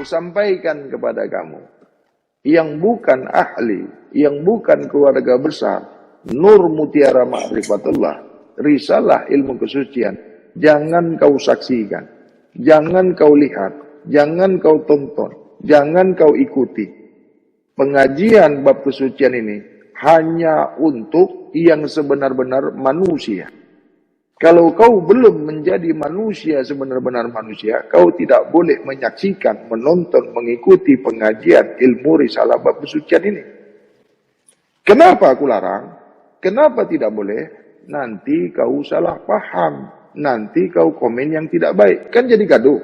kusampaikan kepada kamu, yang bukan ahli, yang bukan keluarga besar, nur mutiara ma'rifatullah, risalah ilmu kesucian, jangan kau saksikan, jangan kau lihat, jangan kau tonton, jangan kau ikuti. Pengajian bab kesucian ini hanya untuk yang sebenar-benar manusia. Kalau kau belum menjadi manusia sebenar-benar manusia, kau tidak boleh menyaksikan, menonton, mengikuti pengajian ilmu risalah bab kesucian ini. Kenapa aku larang? Kenapa tidak boleh? Nanti kau salah paham. Nanti kau komen yang tidak baik. Kan jadi gaduh.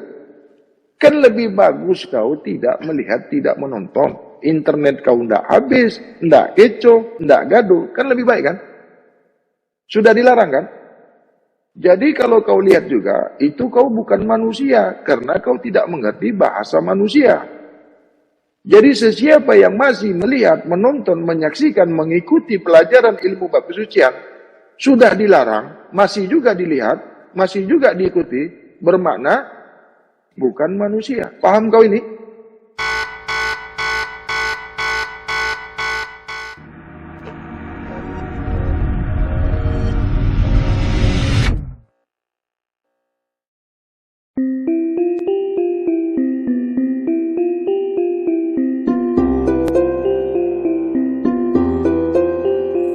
Kan lebih bagus kau tidak melihat, tidak menonton. Internet kau tidak habis, tidak kecoh, tidak gaduh. Kan lebih baik kan? Sudah dilarang kan? Jadi kalau kau lihat juga, itu kau bukan manusia, karena kau tidak mengerti bahasa manusia. Jadi sesiapa yang masih melihat, menonton, menyaksikan, mengikuti pelajaran ilmu bab kesucian, sudah dilarang, masih juga dilihat, masih juga diikuti, bermakna bukan manusia. Paham kau ini?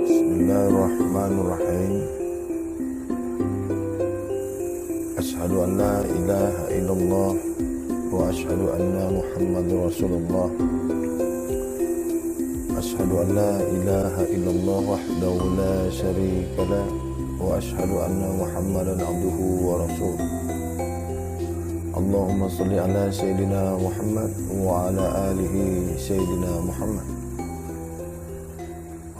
Bismillahirrahmanirrahim. Asyhadu an la ilaha illallah wa asyhadu anna Muhammadar Rasulullah. Asyhadu an la ilaha illallah wahdahu la syarika lah wa asyhadu anna Muhammadan abduhu wa rasuluh. Allahumma shalli ala sayyidina Muhammad wa ala alihi sayyidina Muhammad.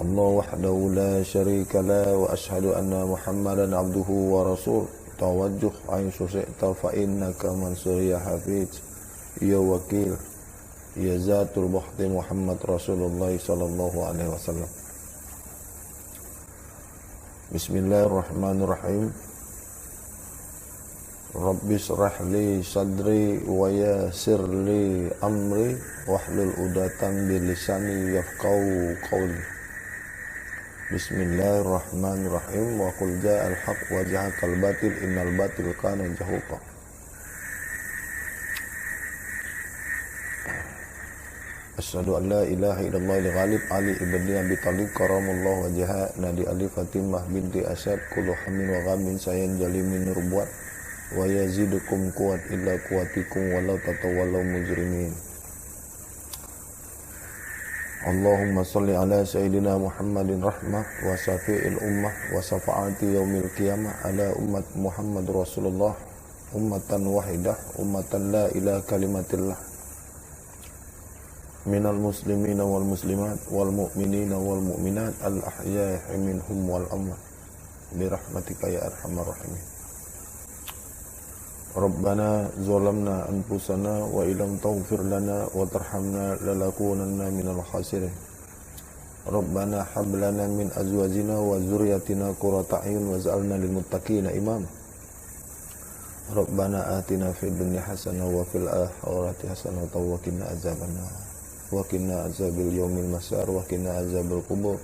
Allah wahdahu la syarika la wa asyhadu anna Muhammadan abduhu wa rasul. Tawajjuh aisu syi'ta fa innaka mansur ya hafiz ya wakil ya zatul bahti Muhammad Rasulullah sallallahu alaihi wasallam. Bismillahirrahmanirrahim. Rabbi shrah li sadri wa yassir li amri wahlul 'uqdatam min lisani yafqahu qawli. Bismillahirrahmanirrahim. Wa qul ja'al haqq wa jahaqal batil innal batil kana zahuqa. Asyhadu an la ilaha illallah al-ghalib ali ibni abi talib karamallahu wajha nadi ali fatimah binti asad kullu hamin wa ghamin sayan jalimin rubuat wa yazidukum quwat illa quwatikum walau tatawallaw mujrimin. Allahumma salli ala sayyidina Muhammadin rahmah wa syafi'il ummah wa syafa'ati yaumil qiyamah ala ummat Muhammad Rasulullah ummatan wahidah ummatan la ilaha kalimatillah minal muslimina wal muslimat wal mu'minina wal mu'minat al ahya'i minhum wal amwat bi rahmatika ya arhamar rahimin. Rabbana zalamna anfusana wa illam taghfir lana wa tarhamna lanakunanna minal khasirin. Rabbana hab lana min azwajina wa dzurriyyatina qurrata a'yun waj'alna lil muttaqina imama. Rabbana atina fid dunya hasanah wa fil akhirati hasanah wa qina azabannar. Wa qina azabil yaumil masar wa qina azabil qubur.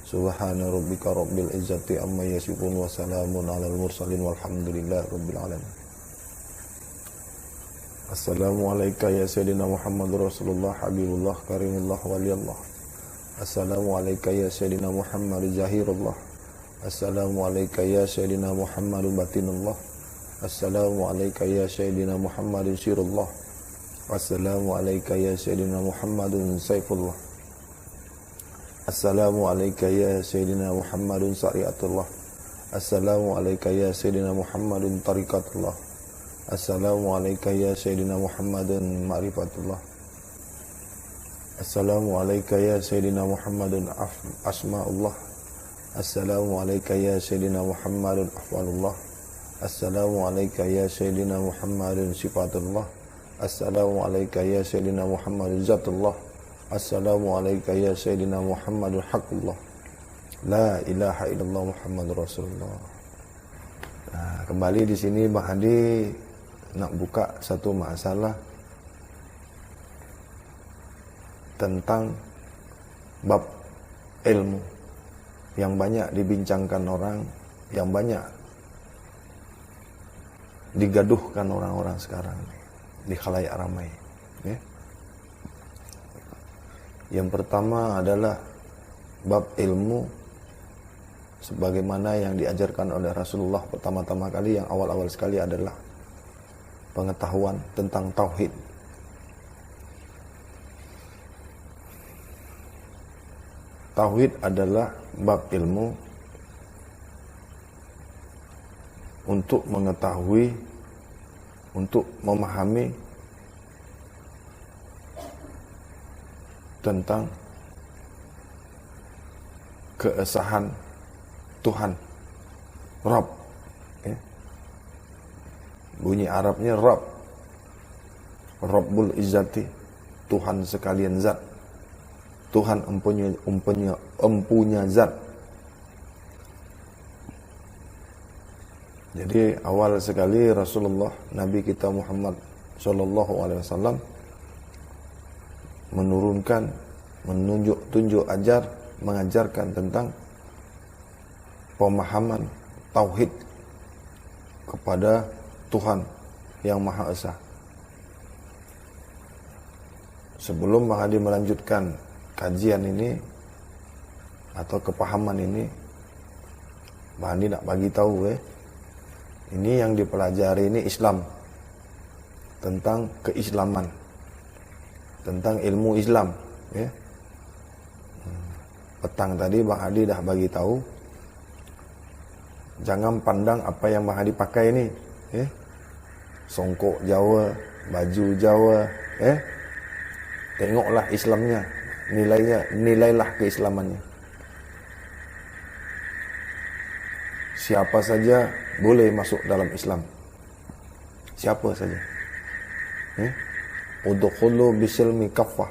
Subhana rabbika rabbil izzati amma yasifun wa salamun alal mursalin walhamdulillahi rabbil alamin. Assalamualaikum ya Sayyidina Muhammad Rasulullah Habibullah Karimullah Waliyullah. Assalamualaikum ya Sayyidina Muhammad Zahirullah. Assalamualaikum ya Sayyidina Muhammad Batinullah. Assalamualaikum ya Sayyidina Muhammad Sirullah. Assalamualaikum ya Sayyidina Muhammad Saifullah. Assalamualaikum ya Sayyidina Muhammad Sariatullah. Assalamualaikum ya Sayyidina Muhammad Tariqatullah. Assalamualaikum ya Sayyidina Muhammadun Ma'rifatullah. Assalamualaikum ya Sayyidina Muhammadun Asma'ullah. Assalamualaikum ya Sayyidina Muhammadun Ahwalullah. Assalamualaikum ya Sayyidina Muhammadun Sifatullah. Assalamualaikum ya Sayyidina Muhammadun Zatullah. Assalamualaikum ya Sayyidina Muhammadun Haqqullah. La ilaha illallah Muhammadur Rasulullah. Nah, kembali di sini Bang Hadi nak buka satu masalah tentang bab ilmu yang banyak dibincangkan orang, yang banyak digaduhkan orang-orang sekarang di khalayak ramai. Ya. Yang pertama adalah bab ilmu sebagaimana yang diajarkan oleh Rasulullah pertama-tama kali, yang awal-awal sekali adalah pengetahuan tentang tauhid. Tauhid adalah bab ilmu untuk mengetahui, untuk memahami tentang keesahan Tuhan, Rabb. Ya. Bunyi Arabnya Rabb, Rabbul Izzati, Tuhan sekalian zat, Tuhan empunya zat. Jadi awal sekali Rasulullah, Nabi kita Muhammad SAW menurunkan, mengajarkan tentang pemahaman tauhid kepada Tuhan yang Maha Esa. Sebelum Bang Hadi melanjutkan kajian ini atau kepahaman ini, Bang Hadi nak bagi tahu ini yang dipelajari ini Islam, tentang keislaman, tentang ilmu Islam. Ya. Petang tadi Bang Hadi dah bagi tahu, jangan pandang apa yang Bang Hadi pakai ini, songkok Jawa, baju Jawa, tengoklah Islamnya, nilailah keislamannya. Siapa saja boleh masuk dalam Islam, siapa saja. Udkhulu bisilmi kaffah.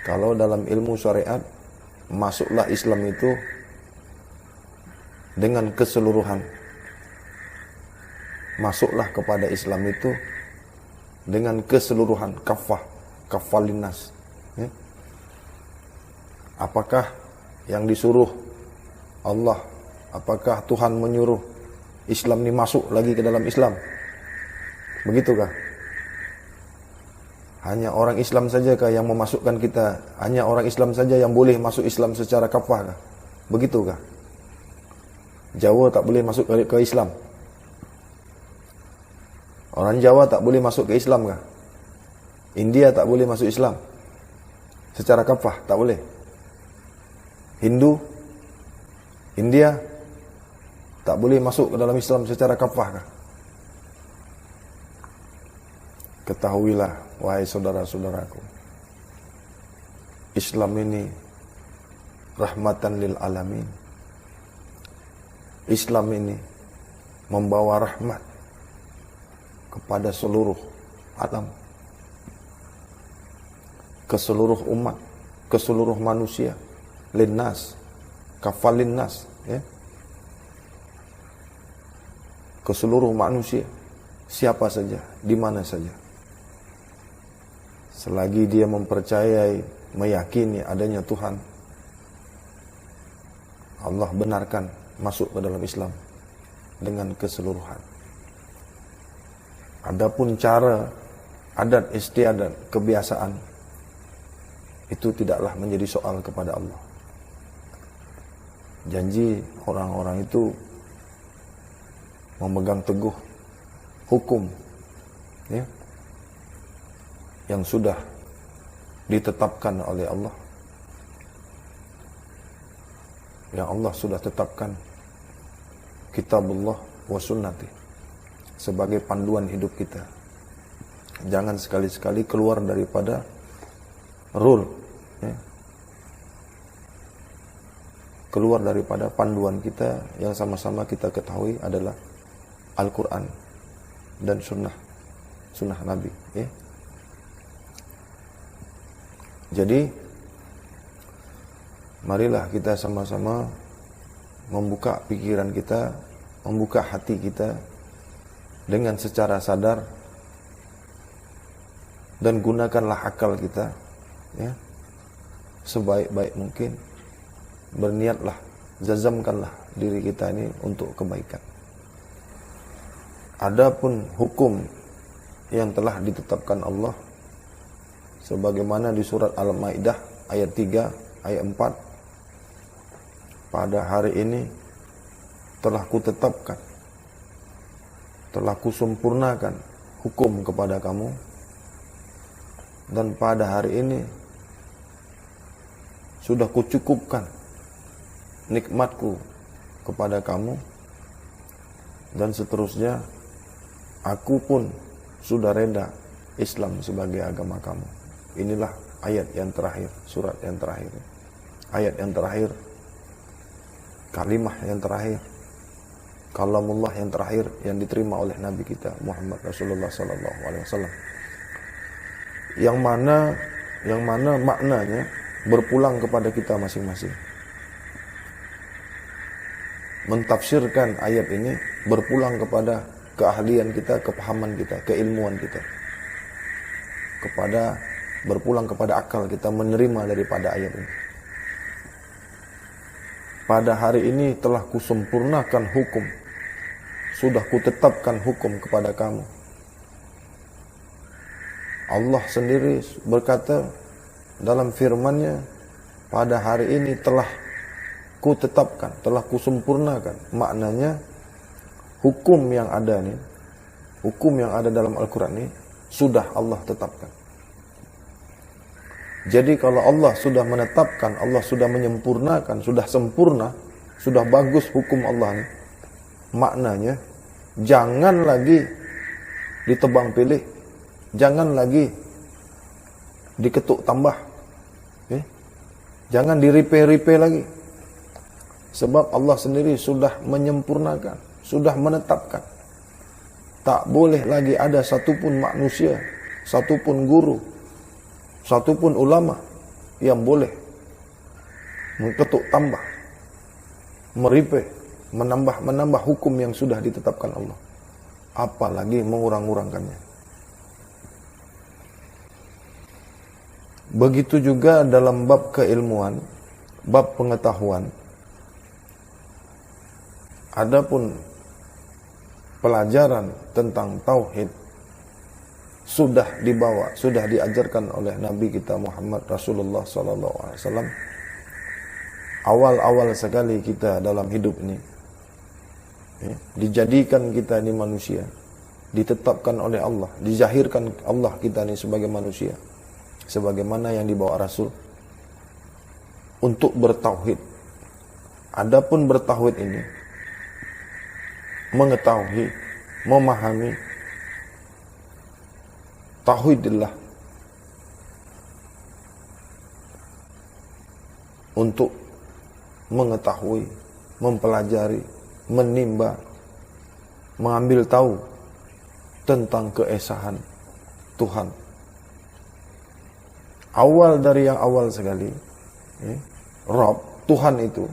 Kalau dalam ilmu syariat, masuklah Islam itu dengan keseluruhan. Masuklah kepada Islam itu dengan keseluruhan, kaffah, kaffalinas. Apakah yang disuruh Allah, apakah Tuhan menyuruh Islam ini masuk lagi ke dalam Islam? Begitukah? Hanya orang Islam sajakah yang memasukkan kita? Hanya orang Islam saja yang boleh masuk Islam secara kafah kah? Begitukah? Jawa tak boleh masuk ke Islam? Orang Jawa tak boleh masuk ke Islam kah? India tak boleh masuk Islam secara kafah? Tak boleh. Hindu, India tak boleh masuk ke dalam Islam secara kafah kah? Ketahuilah, wahai saudara-saudaraku, Islam ini rahmatan lil alamin. Islam ini membawa rahmat kepada seluruh alam, ke seluruh umat, ke seluruh manusia, linnas, kafalinnas, ke seluruh manusia, siapa saja, di mana saja. Selagi dia mempercayai, meyakini adanya Tuhan, Allah benarkan masuk ke dalam Islam dengan keseluruhan. Adapun cara, adat istiadat, kebiasaan, itu tidaklah menjadi soal kepada Allah. Janji orang-orang itu memegang teguh hukum, yang sudah ditetapkan oleh Allah, yang Allah sudah tetapkan, kitabullah wa sunnati, sebagai panduan hidup kita. Jangan sekali-sekali keluar daripada rule, keluar daripada panduan kita yang sama-sama kita ketahui adalah Al-Quran dan sunnah Nabi. Jadi marilah kita sama-sama membuka pikiran kita, membuka hati kita dengan secara sadar, dan gunakanlah akal kita ya, sebaik-baik mungkin. Berniatlah, jazamkanlah diri kita ini untuk kebaikan. Adapun hukum yang telah ditetapkan Allah sebagaimana di surat Al-Maidah ayat 3, ayat 4, pada hari ini telah kutetapkan, telah kusempurnakan hukum kepada kamu, dan pada hari ini sudah kucukupkan nikmatku kepada kamu, dan seterusnya aku pun sudah reda Islam sebagai agama kamu. Inilah ayat yang terakhir, surat yang terakhir, ayat yang terakhir, kalimah yang terakhir, kalamullah yang terakhir yang diterima oleh Nabi kita Muhammad Rasulullah SAW. Yang mana maknanya berpulang kepada kita masing-masing. Mentafsirkan ayat ini berpulang kepada keahlian kita, kepahaman kita, keilmuan kita, berpulang kepada akal kita menerima daripada ayat ini. Pada hari ini telah kusempurnakan hukum, sudah kutetapkan hukum kepada kamu. Allah sendiri berkata dalam firman-Nya, pada hari ini telah kutetapkan, telah kusempurnakan. Maknanya hukum yang ada nih, hukum yang ada dalam Al-Quran ini sudah Allah tetapkan. Jadi kalau Allah sudah menetapkan, Allah sudah menyempurnakan, sudah sempurna, sudah bagus hukum Allah nih, maknanya jangan lagi ditebang pilih, jangan lagi diketuk tambah, jangan di-repair lagi. Sebab Allah sendiri sudah menyempurnakan, sudah menetapkan. Tak boleh lagi ada satupun manusia, satupun guru, satupun ulama yang boleh mengetuk tambah, merepair, menambah hukum yang sudah ditetapkan Allah. Apalagi mengurang-urangkannya. Begitu juga dalam bab keilmuan, bab pengetahuan. Adapun pelajaran tentang tauhid sudah dibawa, sudah diajarkan oleh Nabi kita Muhammad Rasulullah SAW. Awal-awal sekali kita dalam hidup ini, dijadikan kita ini manusia, ditetapkan oleh Allah, dizahirkan Allah kita ini sebagai manusia, sebagaimana yang dibawa Rasul untuk bertauhid. Adapun bertauhid ini mengetahui, memahami tauhidillah, untuk mengetahui, mempelajari, menimba, mengambil tahu tentang keesahan Tuhan. Awal dari yang awal sekali, Rabb, Tuhan itu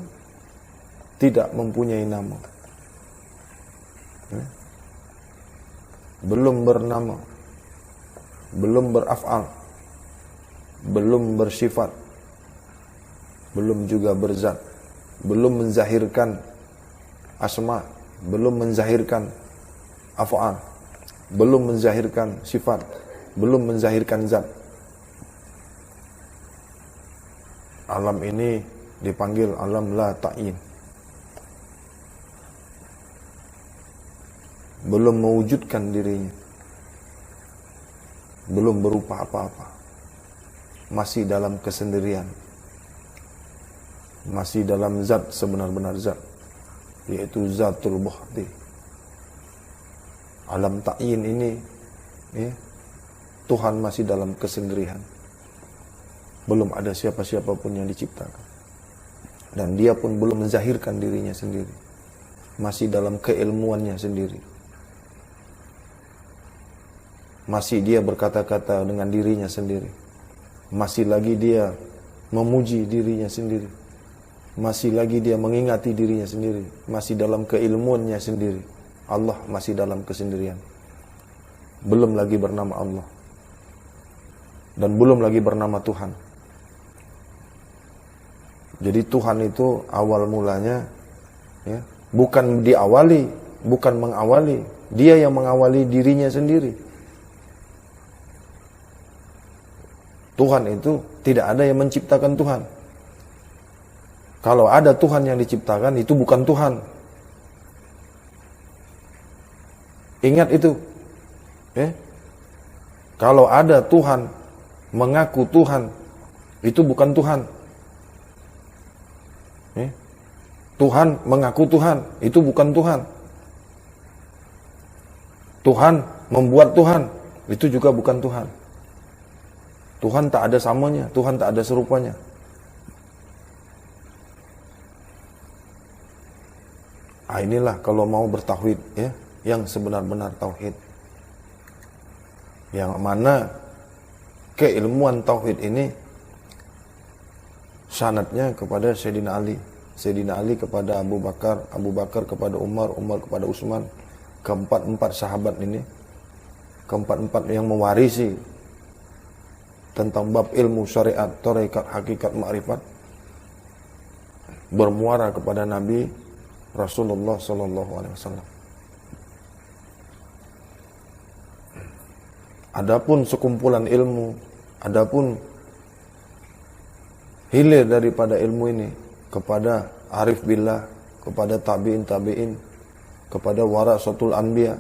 tidak mempunyai nama, belum bernama, belum beraf'al, belum bersifat, belum juga berzat, belum menzahirkan asma, belum menzahirkan af'al, belum menzahirkan sifat, belum menzahirkan zat. Alam ini dipanggil alam la ta'in. Belum mewujudkan dirinya, belum berupa apa-apa, masih dalam kesendirian, masih dalam zat sebenar-benar zat, yaitu zatul buhti. Alam ta'in ini, Tuhan masih dalam kesendirian, belum ada siapa-siapa pun yang diciptakan, dan dia pun belum menzahirkan dirinya sendiri, masih dalam keilmuannya sendiri. Masih dia berkata-kata dengan dirinya sendiri. Masih lagi dia memuji dirinya sendiri. Masih lagi dia mengingati dirinya sendiri. Masih dalam keilmuannya sendiri. Allah masih dalam kesendirian. Belum lagi bernama Allah. Dan belum lagi bernama Tuhan. Jadi Tuhan itu awal mulanya ya, bukan diawali, bukan mengawali, dia yang mengawali dirinya sendiri. Tuhan itu tidak ada yang menciptakan Tuhan. Kalau ada Tuhan yang diciptakan, itu bukan Tuhan. Ingat itu. Kalau ada Tuhan mengaku Tuhan, itu bukan Tuhan. Tuhan mengaku Tuhan, itu bukan Tuhan. Tuhan membuat Tuhan, itu juga bukan Tuhan. Tuhan tak ada samanya, Tuhan tak ada serupanya. Inilah kalau mau bertauhid ya, yang sebenar-benar tauhid. Yang mana keilmuan tauhid ini sanadnya kepada Sayyidina Ali, Sayyidina Ali kepada Abu Bakar, Abu Bakar kepada Umar, Umar kepada Utsman. Keempat-empat sahabat ini, keempat-empat yang mewarisi tentang bab ilmu syariat, tarekat, hakikat, ma'rifat, bermuara kepada Nabi Rasulullah sallallahu alaihi wasallam. Adapun sekumpulan ilmu, adapun hilir daripada ilmu ini kepada arif billah, kepada tabi'in, kepada warasatul anbiya,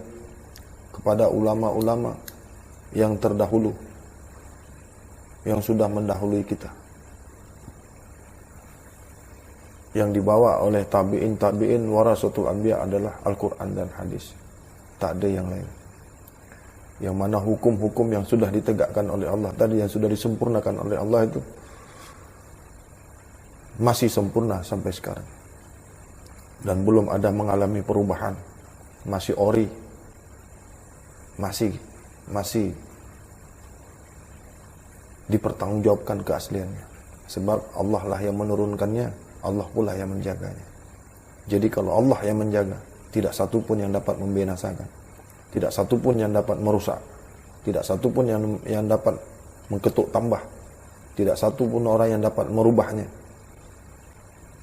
kepada ulama-ulama yang terdahulu, yang sudah mendahului kita, yang dibawa oleh tabi'in warasatul anbiya adalah Al-Quran dan hadis. Tak ada yang lain. Yang mana hukum-hukum yang sudah ditegakkan oleh Allah tadi, yang sudah disempurnakan oleh Allah itu masih sempurna sampai sekarang. Dan belum ada mengalami perubahan. Masih ori. Masih dipertanggungjawabkan keasliannya. Sebab Allah lah yang menurunkannya, Allah pula yang menjaganya. Jadi kalau Allah yang menjaga, tidak satu pun yang dapat membinasakan. Tidak satu pun yang dapat merusak. Tidak satu pun yang dapat mengketuk tambah. Tidak satu pun orang yang dapat merubahnya.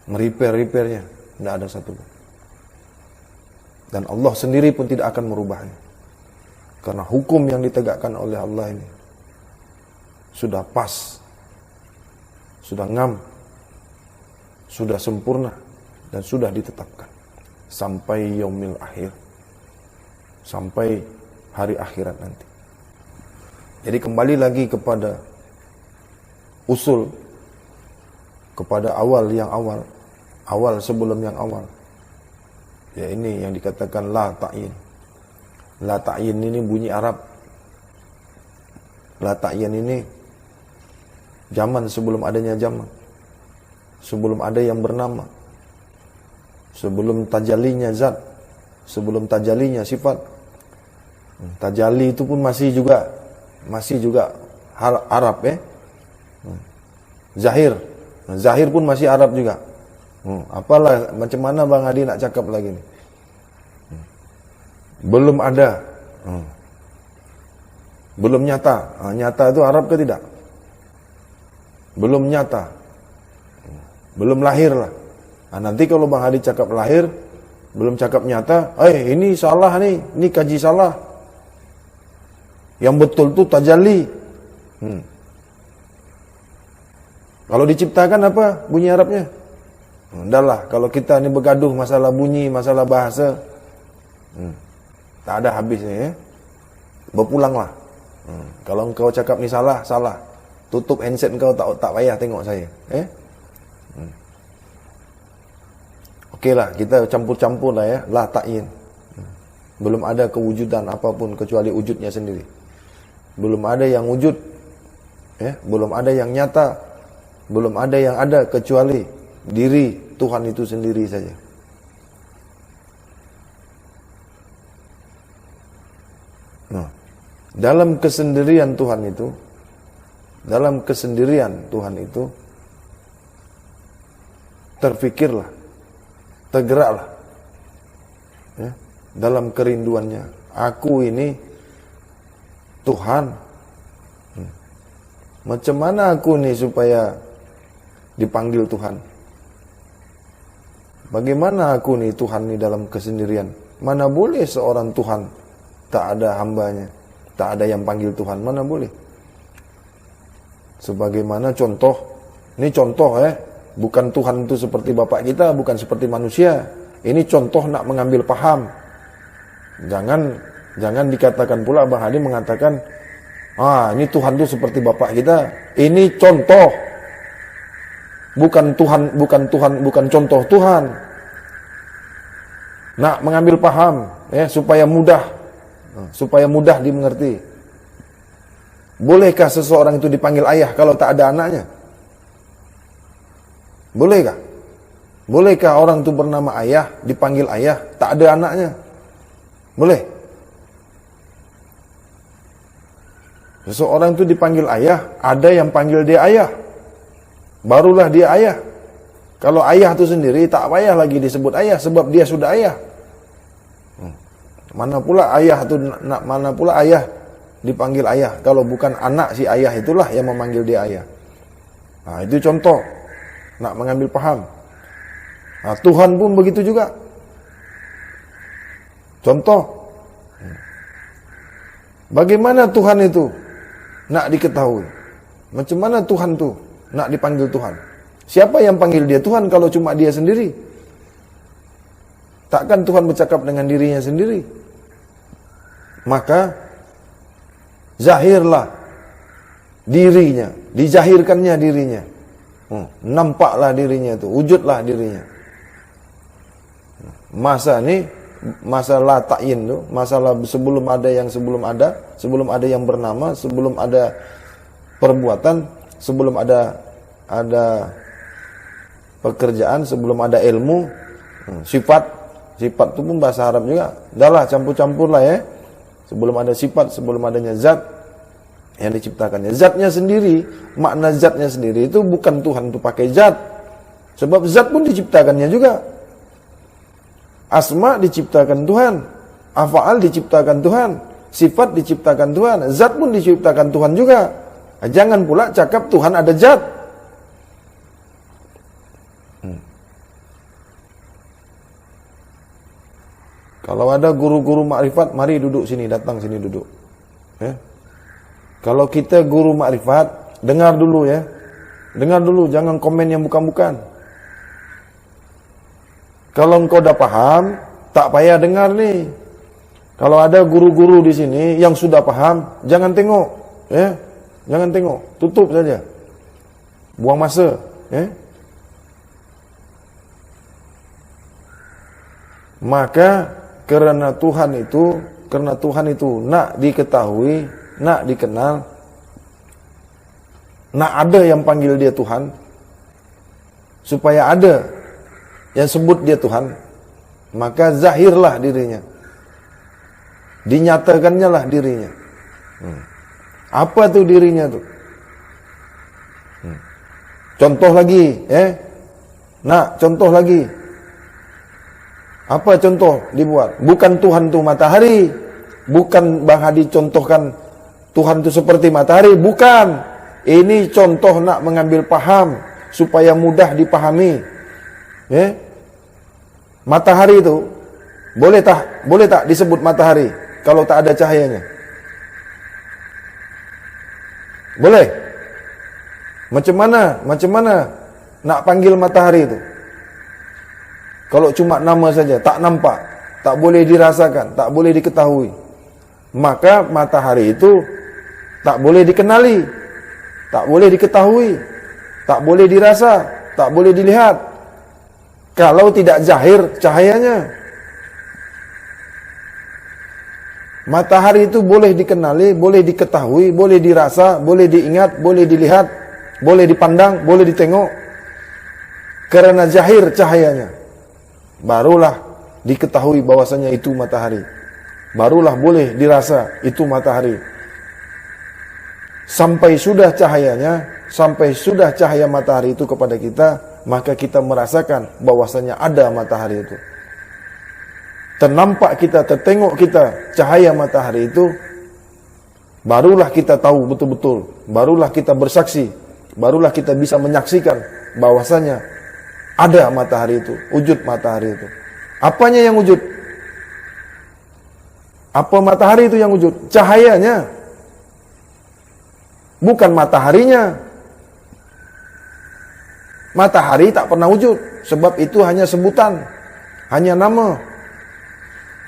Merepair-repairnya. Tidak ada satu pun. Dan Allah sendiri pun tidak akan merubahnya. Karena hukum yang ditegakkan oleh Allah ini sudah pas, sudah ngam, sudah sempurna, dan sudah ditetapkan sampai yaumil akhir, sampai hari akhirat nanti. Jadi kembali lagi kepada usul, kepada awal yang awal, awal sebelum yang awal. Ya ini yang dikatakan la ta'yin. La ta'yin ini bunyi Arab. La ta'yin ini zaman sebelum adanya zaman. Sebelum ada yang bernama. Sebelum tajallinya zat. Sebelum tajallinya sifat. Tajalli itu pun masih juga Arab ya. Zahir pun masih Arab juga. Apalah macam mana Bang Adi nak cakap lagi ni? Belum ada. Belum nyata. Nyata itu Arab ke tidak? Belum nyata. Belum lahir lah. Nanti kalau Bang Adi cakap lahir, belum cakap nyata, ini salah nih, ini kaji salah. Yang betul tu tajalli. Kalau diciptakan apa bunyi Arabnya? Dah kalau kita ni bergaduh masalah bunyi, masalah bahasa, tak ada habisnya ya. Berpulanglah. Kalau engkau cakap ni salah, salah. Tutup handset engkau, tak payah tengok saya. Okeylah, kita campur-campur lah ya. La ta'yin. Belum ada kewujudan apapun kecuali wujudnya sendiri. Belum ada yang wujud. Belum ada yang nyata. Belum ada yang ada kecuali diri Tuhan itu sendiri saja. Dalam kesendirian Tuhan itu, terfikirlah, tergeraklah dalam kerinduannya. Aku ini Tuhan. Macam mana aku ni supaya dipanggil Tuhan? Bagaimana aku nih Tuhan nih dalam kesendirian? Mana boleh seorang Tuhan tak ada hambanya, tak ada yang panggil Tuhan, mana boleh? Sebagaimana contoh, ini contoh bukan Tuhan itu seperti Bapak kita, bukan seperti manusia. Ini contoh nak mengambil paham. Jangan dikatakan pula Bang Hadi mengatakan, ini Tuhan itu seperti Bapak kita. Ini contoh. Bukan contoh Tuhan. Nak mengambil paham supaya mudah dimengerti. Bolehkah seseorang itu dipanggil ayah kalau tak ada anaknya? Bolehkah? Bolehkah orang itu bernama ayah dipanggil ayah tak ada anaknya? Boleh. Seseorang itu dipanggil ayah, ada yang panggil dia ayah, barulah dia ayah. Kalau ayah itu sendiri tak payah lagi disebut ayah, sebab dia sudah ayah. Mana pula ayah dipanggil ayah kalau bukan anak si ayah itulah yang memanggil dia ayah. Itu contoh nak mengambil paham. Tuhan pun begitu juga. Contoh. Bagaimana Tuhan itu nak diketahui? Macam mana Tuhan itu nak dipanggil Tuhan? Siapa yang panggil dia Tuhan kalau cuma dia sendiri? Takkan Tuhan bercakap dengan dirinya sendiri? Maka zahirlah dirinya, dijahirkannya dirinya. Nampaklah dirinya itu, wujudlah dirinya. Masa la ta'yin tu, masalah sebelum ada yang sebelum ada yang bernama, sebelum ada perbuatan, sebelum ada pekerjaan, sebelum ada ilmu, sifat itu pun bahasa Arab juga. Dahlah campur-campur lah Sebelum ada sifat, sebelum adanya zat yang diciptakannya. Zatnya sendiri, makna zatnya sendiri itu bukan Tuhan itu pakai zat. Sebab zat pun diciptakannya juga. Asma diciptakan Tuhan, af'al diciptakan Tuhan, sifat diciptakan Tuhan, zat pun diciptakan Tuhan juga. Jangan pula cakap Tuhan ada zat. Kalau ada guru-guru makrifat, mari duduk sini, datang sini duduk. Kalau kita guru makrifat, dengar dulu Dengar dulu, jangan komen yang bukan-bukan. Kalau engkau dah paham, tak payah dengar nih. Kalau ada guru-guru di sini yang sudah paham, jangan tengok, Jangan tengok, tutup saja. Buang masa, Maka karena Tuhan itu nak diketahui, nak dikenal, nak ada yang panggil dia Tuhan, supaya ada yang sebut dia Tuhan, maka zahirlah dirinya, dinyatakannya lah dirinya. Apa tuh dirinya tuh? Contoh lagi, contoh lagi. Apa contoh dibuat? Bukan Tuhan itu matahari, bukan Bang Hadi contohkan Tuhan itu seperti matahari, bukan. Ini contoh nak mengambil paham supaya mudah dipahami. Matahari itu boleh tak disebut matahari kalau tak ada cahayanya? Boleh. Macam mana nak panggil matahari itu? Kalau cuma nama saja, tak nampak, tak boleh dirasakan, tak boleh diketahui, maka matahari itu tak boleh dikenali, tak boleh diketahui, tak boleh dirasa, tak boleh dilihat, kalau tidak zahir cahayanya. Matahari itu boleh dikenali, boleh diketahui, boleh dirasa, boleh diingat, boleh dilihat, boleh dipandang, boleh ditengok, karena zahir cahayanya. Barulah diketahui bahwasanya itu matahari. Barulah boleh dirasa itu matahari. Sampai sudah cahayanya, sampai sudah cahaya matahari itu kepada kita, maka kita merasakan bahwasanya ada matahari itu. Ternampak kita, tertengok kita cahaya matahari itu, barulah kita tahu betul-betul, barulah kita bersaksi, barulah kita bisa menyaksikan bahwasanya Ada matahari itu, wujud matahari itu. Apanya yang wujud? Apa matahari itu yang wujud? Cahayanya. Bukan mataharinya. Matahari tak pernah wujud, sebab itu hanya sebutan, hanya nama.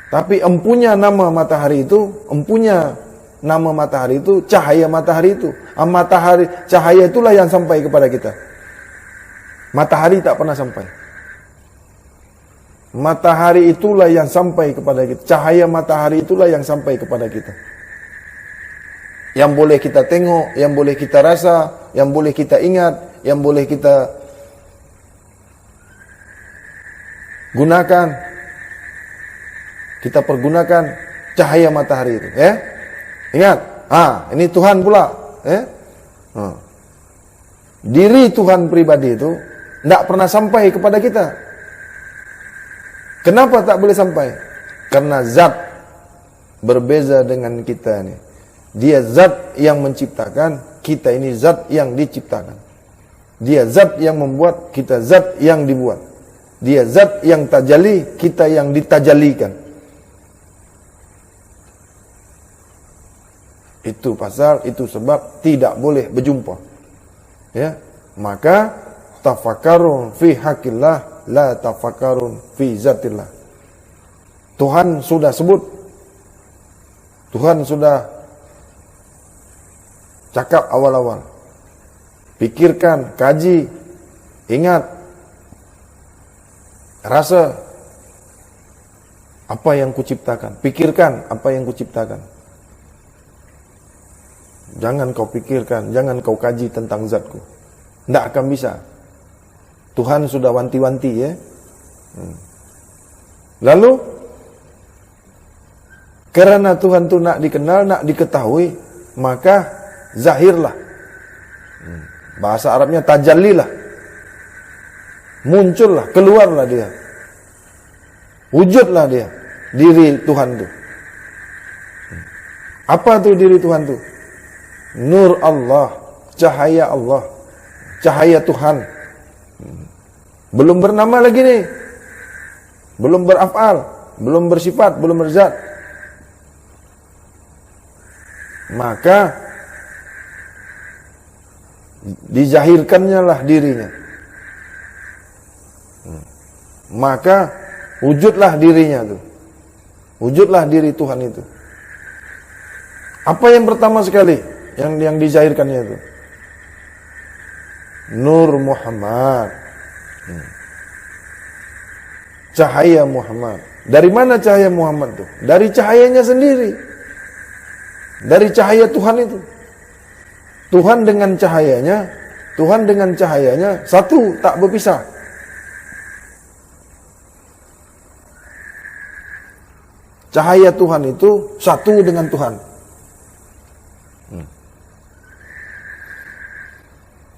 Tapi empunya nama matahari itu, cahaya matahari itu. Matahari, cahaya itulah yang sampai kepada kita. Matahari tak pernah sampai. Matahari itulah yang sampai kepada kita. Cahaya matahari itulah yang sampai kepada kita. Yang boleh kita tengok, yang boleh kita rasa, yang boleh kita ingat, yang boleh kita gunakan. Kita pergunakan cahaya matahari itu, ya. Ingat, ini Tuhan pula, ya. Diri Tuhan pribadi itu tidak pernah sampai kepada kita. Kenapa tak boleh sampai? Karena zat berbeza dengan kita ini. Dia zat yang menciptakan, kita ini zat yang diciptakan. Dia zat yang membuat, kita zat yang dibuat. Dia zat yang tajalli, kita yang ditajalikan. Itu pasal, itu sebab tidak boleh berjumpa. Ya, maka tafakkarun fi haqqillah, la tafakkarun fi zatillah. Tuhan sudah sebut, Tuhan sudah cakap awal-awal. Pikirkan, kaji, ingat, rasa apa yang kuciptakan. Pikirkan apa yang kuciptakan. Jangan kau pikirkan, jangan kau kaji tentang zatku. Tidak akan bisa. Tuhan sudah wanti-wanti, ya. Lalu karena Tuhan itu nak dikenal, nak diketahui, maka zahirlah. Bahasa Arabnya tajallilah. Muncullah, keluarlah dia. Wujudlah dia, diri Tuhan itu. Apa tuh diri Tuhan itu? Nur Allah, cahaya Allah, cahaya Tuhan. Belum bernama lagi nih. Belum beraf'al, belum bersifat, belum berzat. Maka dizahirkannya lah dirinya. Maka wujudlah dirinya tuh. Wujudlah diri Tuhan itu. Apa yang pertama sekali yang dizahirkannya itu? Nur Muhammad. Cahaya Muhammad. Dari mana cahaya Muhammad itu? Dari cahayanya sendiri. Dari cahaya Tuhan itu. Tuhan dengan cahayanya satu, tak berpisah. Cahaya Tuhan itu satu dengan Tuhan.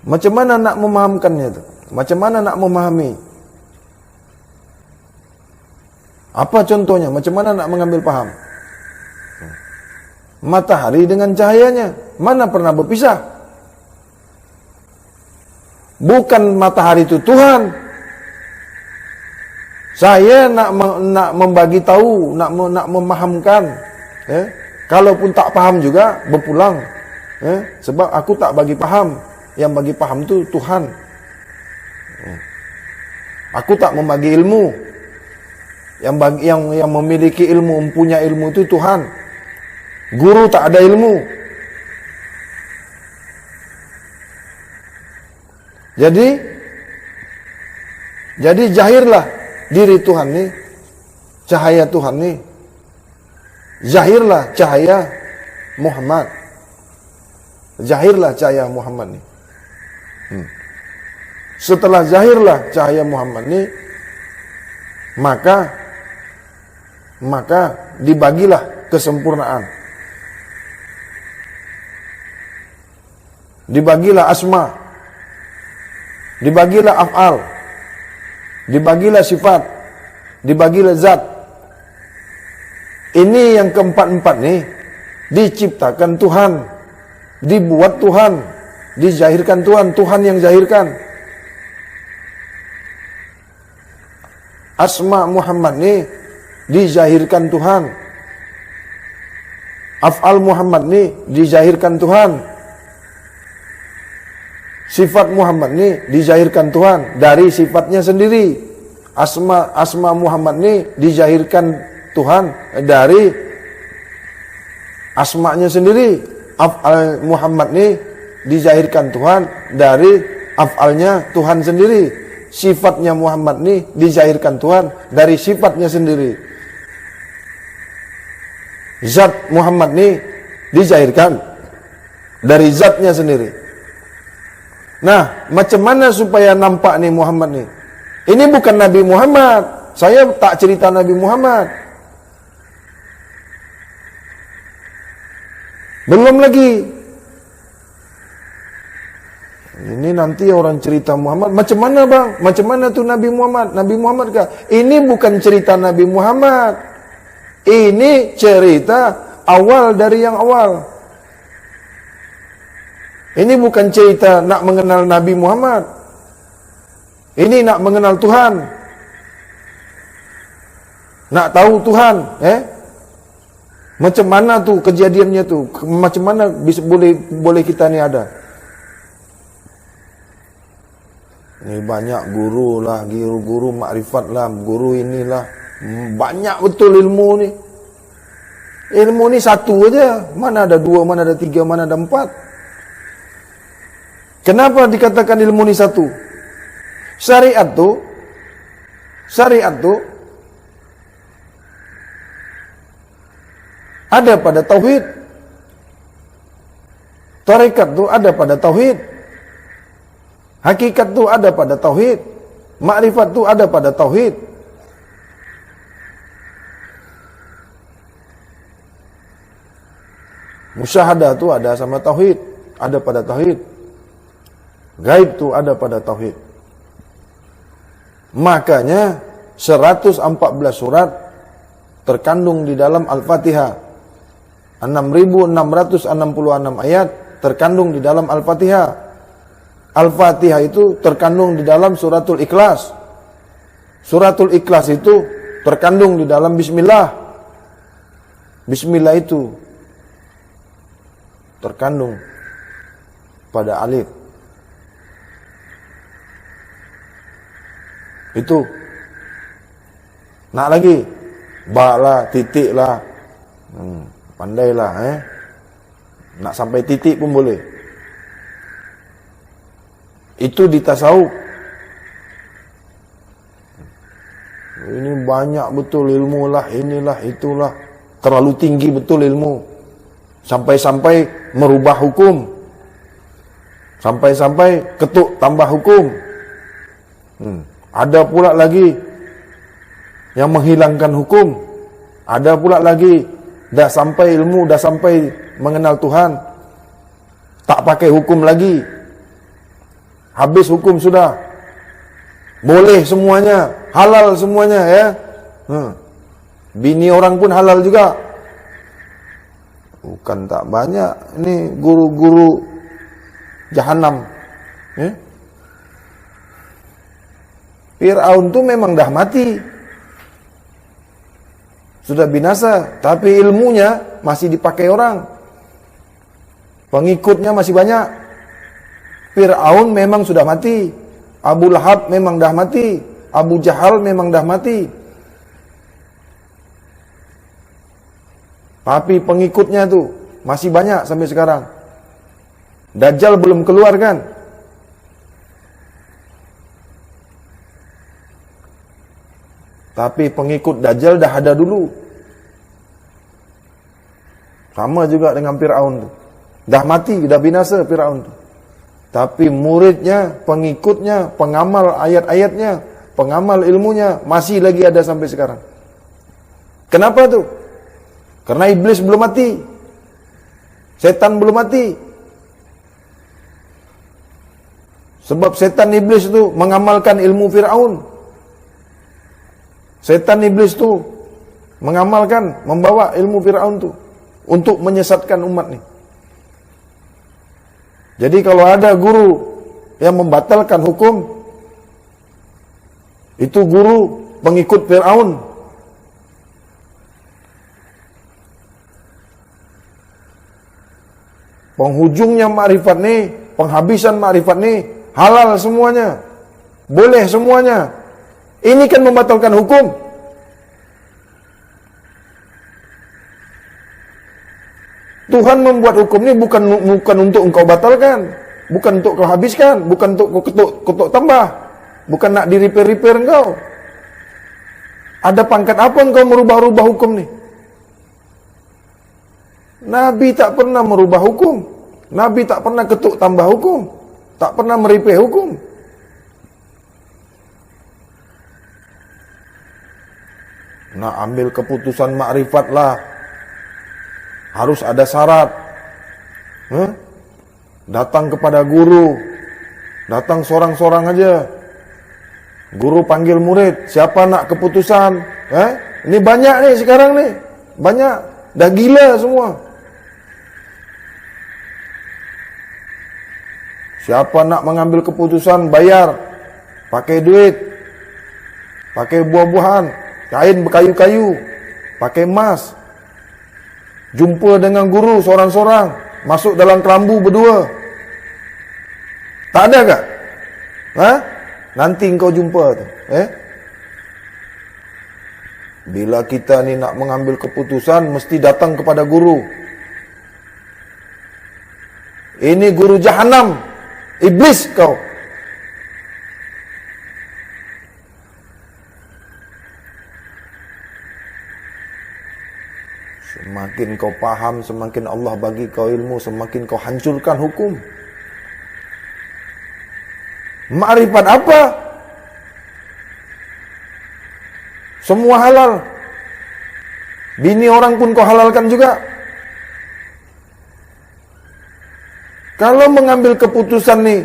Macam mana nak memahamkannya itu? Macam mana nak memahami? Apa contohnya? Macam mana nak mengambil paham? Matahari dengan cahayanya, mana pernah berpisah? Bukan matahari itu Tuhan. Saya nak membagi tahu, nak memahamkan. Kalaupun tak paham juga, berpulang. Sebab aku tak bagi paham. Yang bagi paham itu Tuhan. Aku tak membagi ilmu. Yang memiliki ilmu, mempunyai ilmu itu Tuhan. Guru tak ada ilmu. Jadi zahirlah diri Tuhan ni, cahaya Tuhan ni. Zahirlah cahaya Muhammad. Zahirlah cahaya Muhammad ni. Setelah zahirlah cahaya Muhammad ni, maka dibagilah kesempurnaan. Dibagilah asma, dibagilah af'al, dibagilah sifat, dibagilah zat. Ini yang keempat-empat nih diciptakan Tuhan, dibuat Tuhan, dizahirkan Tuhan, Tuhan yang zahirkan. Asma Muhammad nih dizahirkan Tuhan. Af'al Muhammad nih dizahirkan Tuhan. Sifat Muhammad nih dizahirkan Tuhan dari sifatnya sendiri. Asma Muhammad nih dizahirkan Tuhan dari asma'nya sendiri. Af'al Muhammad nih dizahirkan Tuhan dari af'alnya Tuhan sendiri. Sifatnya Muhammad nih dizahirkan Tuhan dari sifatnya sendiri. Zat Muhammad nih dizahirkan dari zatnya sendiri. Nah, macam mana supaya nampak nih Muhammad nih? Ini bukan Nabi Muhammad. Saya tak cerita Nabi Muhammad. Belum lagi. Ini nanti orang cerita Muhammad. Macam mana bang? Macam mana tuh Nabi Muhammad? Nabi Muhammad kah? Ini bukan cerita Nabi Muhammad. Ini cerita awal dari yang awal. Ini bukan cerita nak mengenal Nabi Muhammad. Ini nak mengenal Tuhan. Nak tahu Tuhan, macam mana tuh kejadiannya tuh? Macam mana bisa boleh kita ni ada? Ini banyak guru lah, guru makrifat lah, guru inilah. Banyak betul ilmu ni. Ilmu ni satu aja. Mana ada dua, mana ada tiga, mana ada empat. Kenapa dikatakan ilmu ni satu? Syariat tu ada pada tauhid. Tarekat tu ada pada tauhid. Hakikat tu ada pada tauhid. Makrifat tu ada pada tauhid. Musyahadah tu ada sama tauhid, ada pada tauhid. Gaib tu ada pada tauhid. Makanya 114 surat terkandung di dalam Al-Fatihah. 6.666 ayat terkandung di dalam Al-Fatihah. Al-Fatihah itu terkandung di dalam suratul Ikhlas. Suratul Ikhlas itu terkandung di dalam Bismillah. Bismillah itu terkandung pada alif. Itu. Nak lagi? Ba lah, titik lah. Pandailah Nak sampai titik pun boleh. Itu di tasawuf. Ini banyak betul ilmu lah, inilah, itulah. Terlalu tinggi betul ilmu. Sampai-sampai merubah hukum. Sampai-sampai ketuk tambah hukum. Ada pula lagi yang menghilangkan hukum. Ada pula lagi dah sampai ilmu, dah sampai mengenal Tuhan, tak pakai hukum lagi. Habis hukum sudah. Boleh semuanya, halal semuanya ya. Bini orang pun halal juga. Bukan tak banyak ini guru-guru jahanam. Fir'aun tu memang dah mati. Sudah binasa, tapi ilmunya masih dipakai orang. Pengikutnya masih banyak. Fir'aun memang sudah mati. Abu Lahab memang dah mati. Abu Jahal memang dah mati. Tapi pengikutnya tu masih banyak sampai sekarang. Dajjal belum keluar kan? Tapi pengikut Dajjal dah ada dulu. Sama juga dengan Fir'aun tu. Dah mati, dah binasa Fir'aun tu. Tapi muridnya, pengikutnya, pengamal ayat-ayatnya, pengamal ilmunya masih lagi ada sampai sekarang. Kenapa tu? Karena iblis belum mati. Setan belum mati. Sebab setan iblis tu mengamalkan ilmu Fir'aun. Setan iblis tu mengamalkan, membawa ilmu Fir'aun tu untuk menyesatkan umat ni. Jadi kalau ada guru yang membatalkan hukum, itu guru pengikut Fir'aun. Penghujungnya makrifat nih, penghabisan makrifat nih, halal semuanya, boleh semuanya. Ini kan membatalkan hukum. Tuhan membuat hukum ini bukan untuk engkau batalkan, bukan untuk kau habiskan, bukan untuk kau ketuk tambah, bukan nak di repair engkau. Ada pangkat apa engkau merubah-rubah hukum nih? Nabi tak pernah merubah hukum. Nabi tak pernah ketuk tambah hukum. Tak pernah meripih hukum. Nak ambil keputusan makrifat lah, harus ada syarat. Datang kepada guru. Datang sorang-sorang aja. Guru panggil murid, siapa nak keputusan? Ini banyak nih sekarang nih. Banyak. Dah gila semua. Siapa nak mengambil keputusan, bayar. Pakai duit. Pakai buah-buahan. Kain berkayu-kayu. Pakai emas. Jumpa dengan guru sorang-sorang. Masuk dalam kelambu berdua. Tak ada kah? Nanti engkau jumpa tu. Bila kita ni nak mengambil keputusan, mesti datang kepada guru. Ini guru Jahannam. Iblis kau. Semakin kau paham, semakin Allah bagi kau ilmu, semakin kau hancurkan hukum. Makrifat apa? Semua halal. Bini orang pun kau halalkan juga. Kalau mengambil keputusan nih,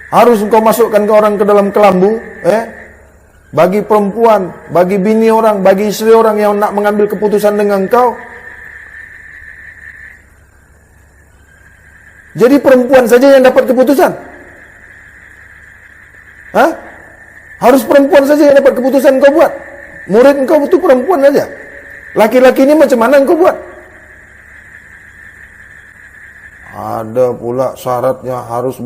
harus engkau masukkan ke orang ke dalam kelambu, bagi perempuan, bagi bini orang, bagi istri orang yang nak mengambil keputusan dengan engkau. Jadi perempuan saja yang dapat keputusan? Harus perempuan saja yang dapat keputusan engkau buat? Murid engkau itu perempuan saja? Laki-laki ini macam mana engkau buat? Ada pula syaratnya harus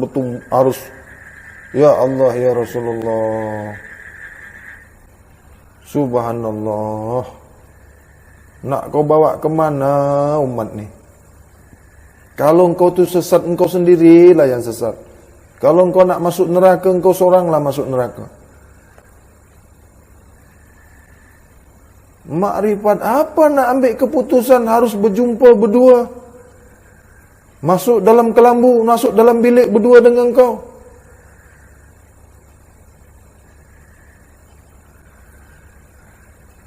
ya Allah ya Rasulullah. Subhanallah. Nak kau bawa kemana umat ni? Kalau engkau tu sesat, engkau sendirilah yang sesat. Kalau engkau nak masuk neraka, engkau seoranglah masuk neraka. Makrifat apa nak ambil keputusan harus berjumpa berdua? Masuk dalam kelambu, masuk dalam bilik berdua dengan kau.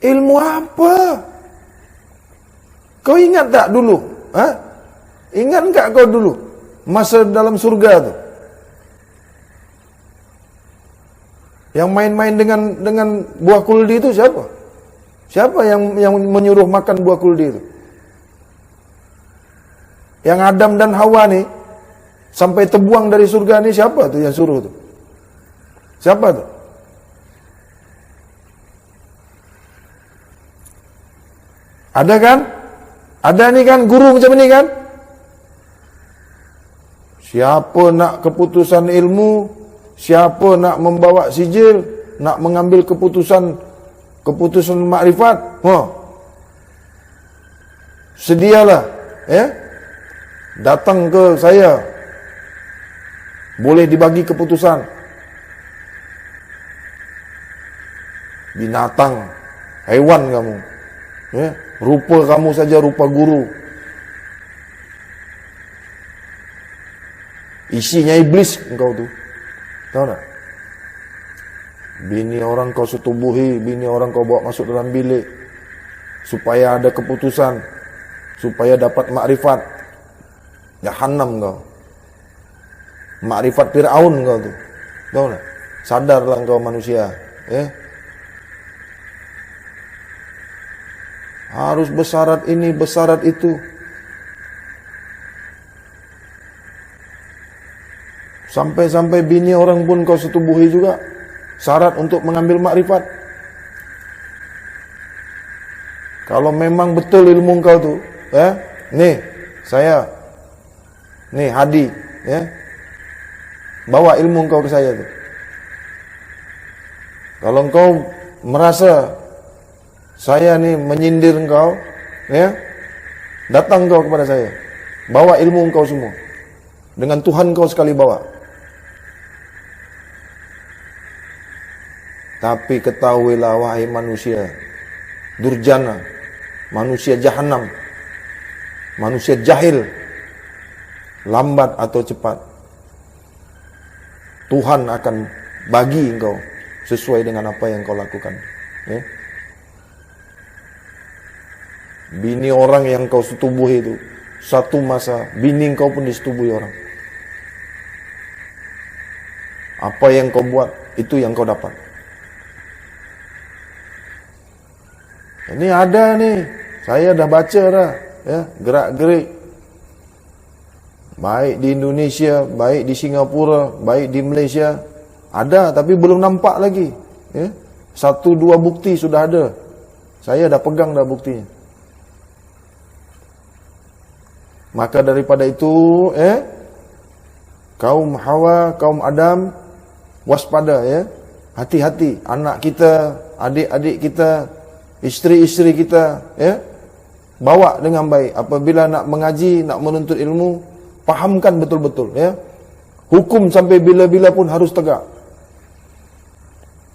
Ilmu apa? Kau ingat tak dulu? Ingat tak kau dulu? Masa dalam surga tu. Yang main-main dengan buah kuldi itu siapa? Siapa yang menyuruh makan buah kuldi itu? Yang Adam dan Hawa ni sampai terbuang dari surga ni siapa tu yang suruh tu? Siapa tu? Ada kan? Ada ni kan guru macam ni kan? Siapa nak keputusan ilmu, siapa nak membawa sijil, nak mengambil keputusan makrifat, sedialah, datang ke saya, boleh dibagi keputusan. Binatang, haiwan kamu, rupa kamu saja rupa guru, isinya iblis engkau tu, tahu tak? Bini orang kau setubuhi, bini orang kau bawa masuk dalam bilik supaya ada keputusan, supaya dapat makrifat. Jahannam kau. Makrifat Fir'aun kau tu. Tahu tak? Sadarlah kau manusia, harus bersyarat ini, bersyarat itu. Sampai-sampai bini orang pun kau setubuhi juga. Syarat untuk mengambil makrifat. Kalau memang betul ilmu engkau tu, ya, nih saya, nih Hadi, ya, bawa ilmu engkau ke saya tu. Kalau engkau merasa saya nih menyindir engkau, ya, datang engkau kepada saya, bawa ilmu engkau semua, dengan Tuhan engkau sekali bawa. Tapi ketahuilah wahai manusia durjana, manusia jahanam, manusia jahil, lambat atau cepat Tuhan akan bagi engkau sesuai dengan apa yang kau lakukan, ya. Bini orang yang kau setubuhi itu, satu masa bini kau pun disetubuhi orang. Apa yang kau buat, itu yang kau dapat. Ini ada nih, saya dah baca dah, ya, gerak-gerik. Baik di Indonesia, baik di Singapura, baik di Malaysia, ada tapi belum nampak lagi, ya. 1-2 bukti sudah ada. Saya dah pegang dah buktinya. Maka daripada itu, kaum Hawa, kaum Adam, waspada, ya. Hati-hati, anak kita, adik-adik kita, isteri-isteri kita, ya. Bawa dengan baik. Apabila nak mengaji, nak menuntut ilmu, pahamkan betul-betul, ya. Hukum sampai bila-bila pun harus tegak.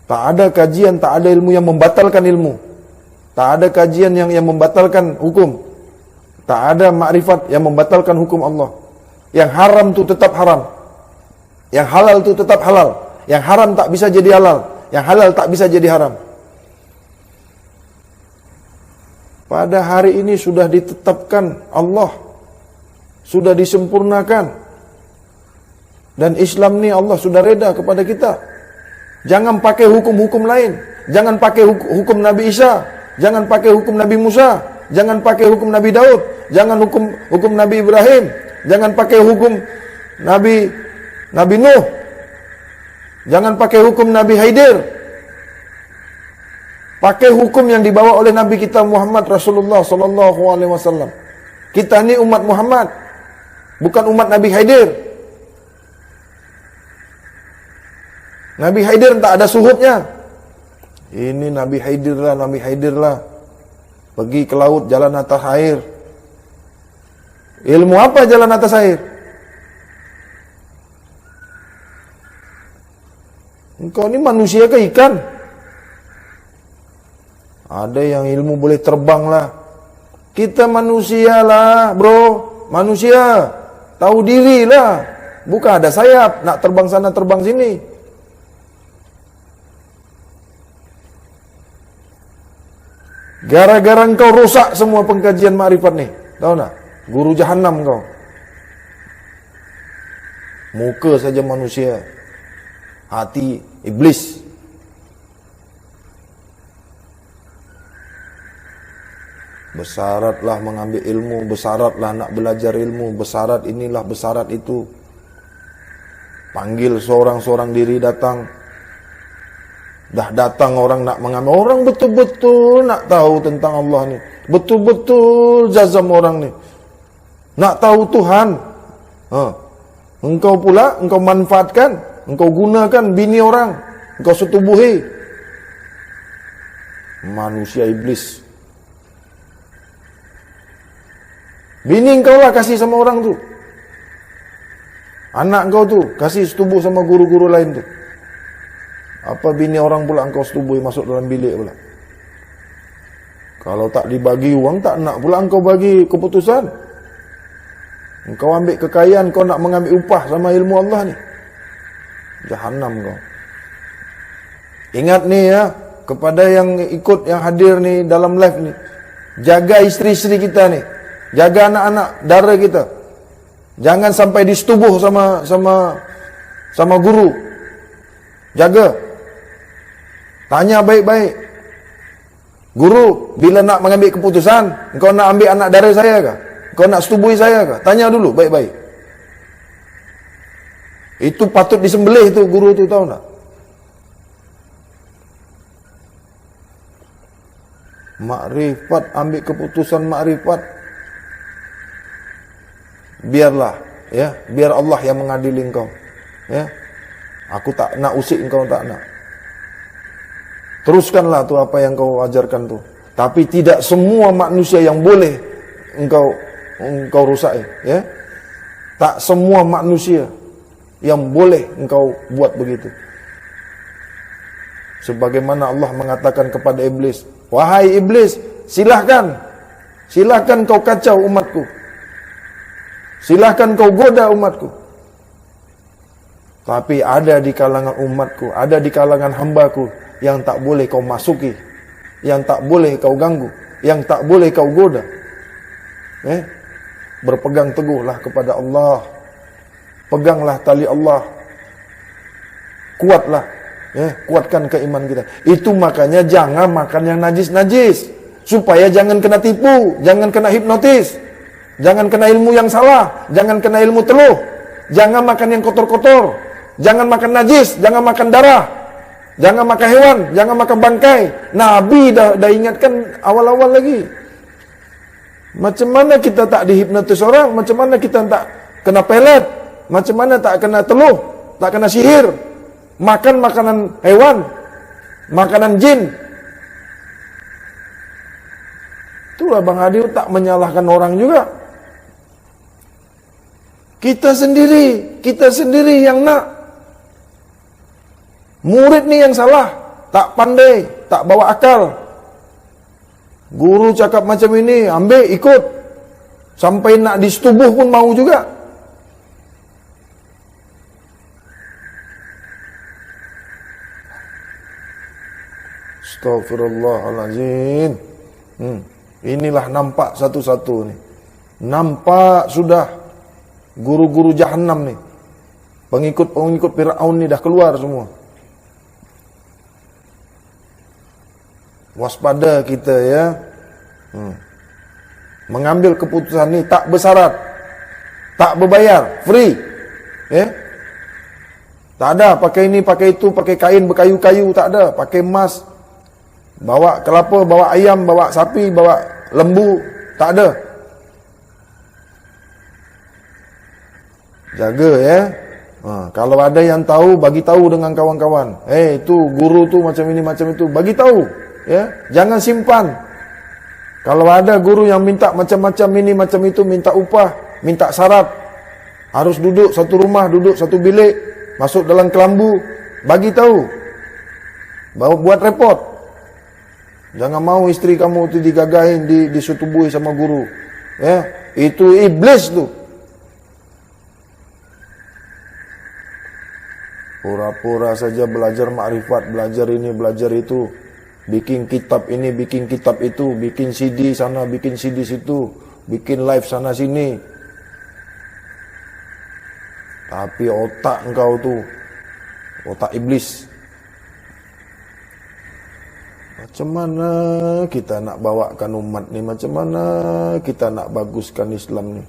Tak ada kajian, tak ada ilmu yang membatalkan ilmu. Tak ada kajian yang membatalkan hukum. Tak ada makrifat yang membatalkan hukum Allah. Yang haram tu tetap haram. Yang halal tu tetap halal. Yang haram tak bisa jadi halal. Yang halal tak bisa jadi haram. Pada hari ini sudah ditetapkan Allah. Sudah disempurnakan. Dan Islam ni Allah sudah reda kepada kita. Jangan pakai hukum-hukum lain. Jangan pakai hukum Nabi Isa. Jangan pakai hukum Nabi Musa. Jangan pakai hukum Nabi Daud. Jangan hukum Nabi Ibrahim. Jangan pakai hukum Nabi Nuh. Jangan pakai hukum Nabi Haidir. Pakai hukum yang dibawa oleh Nabi kita Muhammad Rasulullah sallallahu alaihi wasallam. Kita ni umat Muhammad, bukan umat Nabi Haidir. Nabi Haidir tak ada suhudnya. Ini Nabi Haidir lah, Nabi Haidir lah. Pergi ke laut jalan atas air. Ilmu apa jalan atas air? Engkau ni manusia ke ikan? Ada yang ilmu boleh terbang lah. Kita manusia lah, bro. Manusia. Tahu diri lah. Bukan ada sayap, nak terbang sana terbang sini. Gara-gara engkau rusak semua pengkajian makrifat ni. Tahu tak? Guru jahanam kau. Muka saja manusia, hati iblis. Bersyaratlah mengambil ilmu, bersyaratlah nak belajar ilmu, bersyarat inilah, bersyarat itu. Panggil seorang-seorang diri datang. Dah datang orang nak mengambil. Orang betul-betul nak tahu tentang Allah ni. Betul-betul jazam orang ni. Nak tahu Tuhan. Engkau pula, engkau manfaatkan. Engkau gunakan bini orang. Engkau setubuhi. Manusia iblis. Bini engkau lah kasih sama orang tu. Anak engkau tu kasih setubuh sama guru-guru lain tu. Apa bini orang pula engkau setubuhi masuk dalam bilik pula. Kalau tak dibagi uang, tak nak pula engkau bagi keputusan. Engkau ambil kekayaan, kau nak mengambil upah sama ilmu Allah ni. Jahanam kau. Ingat ni ya, kepada yang ikut, yang hadir ni dalam live ni. Jaga isteri-isteri kita ni. Jaga anak-anak dara kita. Jangan sampai disetubuh sama guru. Jaga. Tanya baik-baik. Guru, bila nak mengambil keputusan, engkau nak ambil anak dara saya kah? Engkau nak setubuhi saya kah? Tanya dulu baik-baik. Itu patut disembelih tu guru tu, tahu tak? Makrifat, ambil keputusan makrifat. Biarlah, ya, biar Allah yang mengadili engkau. Ya. Aku tak nak usik engkau, tak nak. Teruskanlah tu apa yang kau ajarkan tu. Tapi tidak semua manusia yang boleh engkau rusak, ya. Tak semua manusia yang boleh engkau buat begitu. Sebagaimana Allah mengatakan kepada iblis, wahai iblis, silahkan kau kacau umatku. Silahkan kau goda umatku. Tapi ada di kalangan umatku, ada di kalangan hambaku yang tak boleh kau masuki, yang tak boleh kau ganggu, yang tak boleh kau goda. Berpegang teguhlah kepada Allah. Peganglah tali Allah. Kuatlah, kuatkan keimanan kita. Itu makanya jangan makan yang najis-najis, supaya jangan kena tipu, jangan kena hipnotis, jangan kena ilmu yang salah, jangan kena ilmu teluh, jangan makan yang kotor-kotor, jangan makan najis, jangan makan darah, jangan makan hewan, jangan makan bangkai. Nabi dah ingatkan awal-awal lagi. Macam mana kita tak dihipnotis orang, macam mana kita tak kena pelet, macam mana tak kena teluh, tak kena sihir, makan makanan hewan, makanan jin. Itulah Bang Hadi tak menyalahkan orang juga. Kita sendiri yang nak. Murid ni yang salah, tak pandai, tak bawa akal. Guru cakap macam ini, ambil, ikut. Sampai nak disetubuh pun mau juga. Astaghfirullahaladzim. Inilah nampak satu-satu ni. Nampak sudah guru-guru jahannam ni. Pengikut-pengikut Fir'aun ni dah keluar semua. Waspada kita, ya. Mengambil keputusan ni tak bersyarat, tak berbayar, free. Ya. Tak ada pakai ini, pakai itu, pakai kain berkayu-kayu, tak ada. Pakai emas, bawa kelapa, bawa ayam, bawa sapi, bawa lembu, tak ada. Jaga, ya. Kalau ada yang tahu, bagi tahu dengan kawan-kawan. Itu guru tu macam ini, macam itu, bagi tahu. Ya, jangan simpan. Kalau ada guru yang minta macam-macam ini, macam itu, minta upah, minta syarat, harus duduk satu rumah, duduk satu bilik, masuk dalam kelambu, bagi tahu. Buat repot. Jangan mau isteri kamu itu digagahin, disetubuhi sama guru. Ya, itu iblis tu. Pura-pura saja belajar makrifat, belajar ini, belajar itu. Bikin kitab ini, bikin kitab itu, bikin CD sana, bikin CD situ, bikin live sana sini. Tapi otak engkau tu, otak iblis. Macam mana kita nak bawakan umat ni, macam mana kita nak baguskan Islam ni.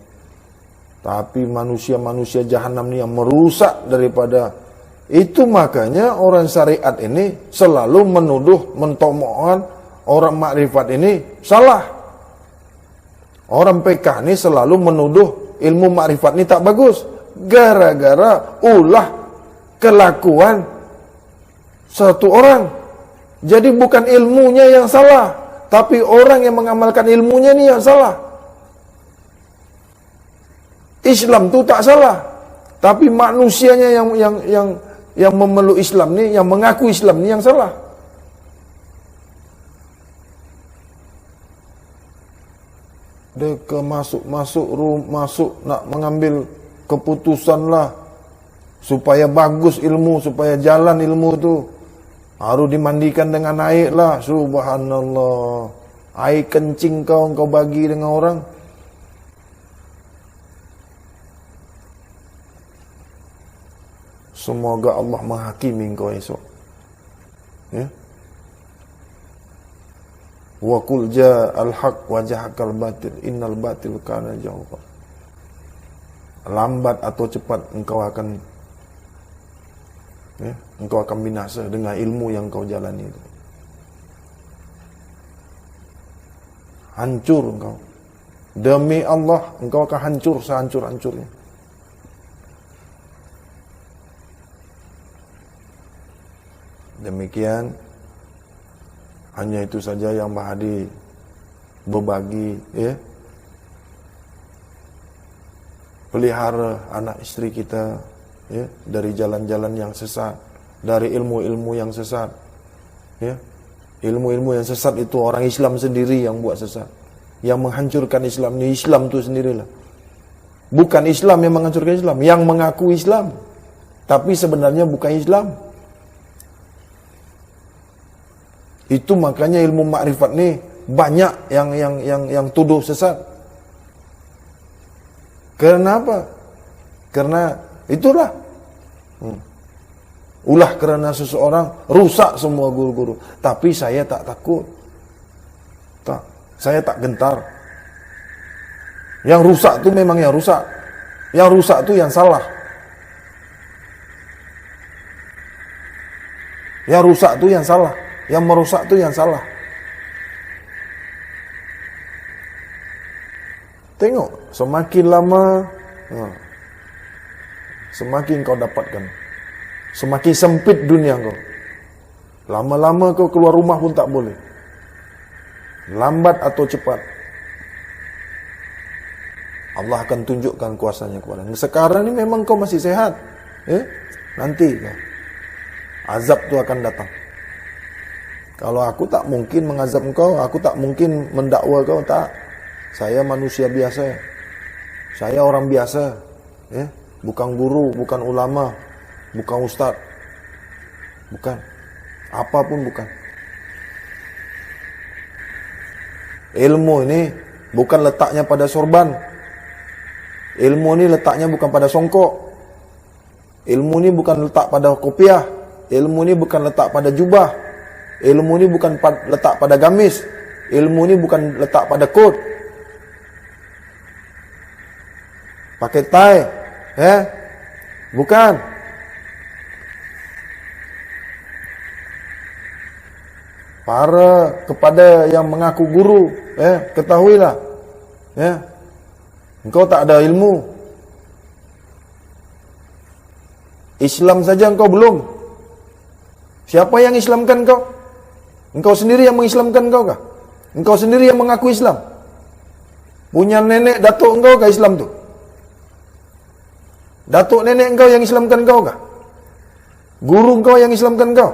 Tapi manusia-manusia jahanam ni yang merusak daripada. Itu makanya orang syariat ini selalu menuduh, mentomohkan orang makrifat ini salah. Orang PK ini selalu menuduh ilmu makrifat ini tak bagus. Gara-gara ulah kelakuan satu orang. Jadi bukan ilmunya yang salah, tapi orang yang mengamalkan ilmunya ini yang salah. Islam itu tak salah, tapi manusianya yang memeluk Islam ni, yang mengaku Islam ni yang salah. Dia masuk nak mengambil keputusan lah, supaya bagus ilmu, supaya jalan ilmu tu. Harus dimandikan dengan air lah. Subhanallah. Air kencing kau bagi dengan orang. Semoga Allah menghakimi engkau esok. Ya. Wa qul ja'al haq wa jahaqal batil innal batil kana zahuqa. Lambat atau cepat engkau akan engkau akan binasa dengan ilmu yang kau jalani itu. hancur engkau. Demi Allah, engkau akan hancur sehancur-hancurnya. Demikian, hanya itu saja yang Mahdi berbagi, ya. Pelihara anak istri kita, ya, dari jalan-jalan yang sesat, dari ilmu-ilmu yang sesat, ya. Ilmu-ilmu yang sesat itu orang Islam sendiri yang buat sesat. Yang menghancurkan Islam ini Islam itu sendirilah. Bukan Islam yang menghancurkan Islam, yang mengaku Islam, tapi sebenarnya bukan Islam. Itu makanya ilmu makrifat nih banyak yang tuduh sesat. Kenapa? Karena itulah. Ulah kerana seseorang rusak semua guru-guru. Tapi saya tak takut. Tak, saya tak gentar. Yang rusak tu memang yang rusak. Yang rusak tu yang salah. Yang rusak tu yang salah. Yang merusak tu yang salah. Tengok, semakin lama semakin kau dapatkan. Semakin sempit dunia kau. Lama-lama kau keluar rumah pun tak boleh. Lambat atau cepat, Allah akan tunjukkan kuasanya kepada kau. Sekarang ni memang kau masih sehat, nanti kau, azab tu akan datang. Kalau aku tak mungkin mengazab kau, aku tak mungkin mendakwa kau, tak. Saya manusia biasa. Saya orang biasa, bukan guru, bukan ulama, bukan ustaz. Bukan. Apapun bukan. Ilmu ini bukan letaknya pada sorban. Ilmu ini letaknya bukan pada songkok. Ilmu ini bukan letak pada kopiah. Ilmu ini bukan letak pada jubah. Ilmu ini bukan letak pada gamis. Ilmu ini bukan letak pada kot. Pakai tie, bukan. Para kepada yang mengaku guru, ketahuilah, engkau tak ada ilmu. Islam saja engkau belum. Siapa yang Islamkan kau? Engkau sendiri yang mengislamkan kau kah? Engkau sendiri yang mengaku Islam? Punya nenek datuk engkau kah Islam tu? Datuk nenek engkau yang Islamkan kau kah? Guru engkau yang Islamkan kau?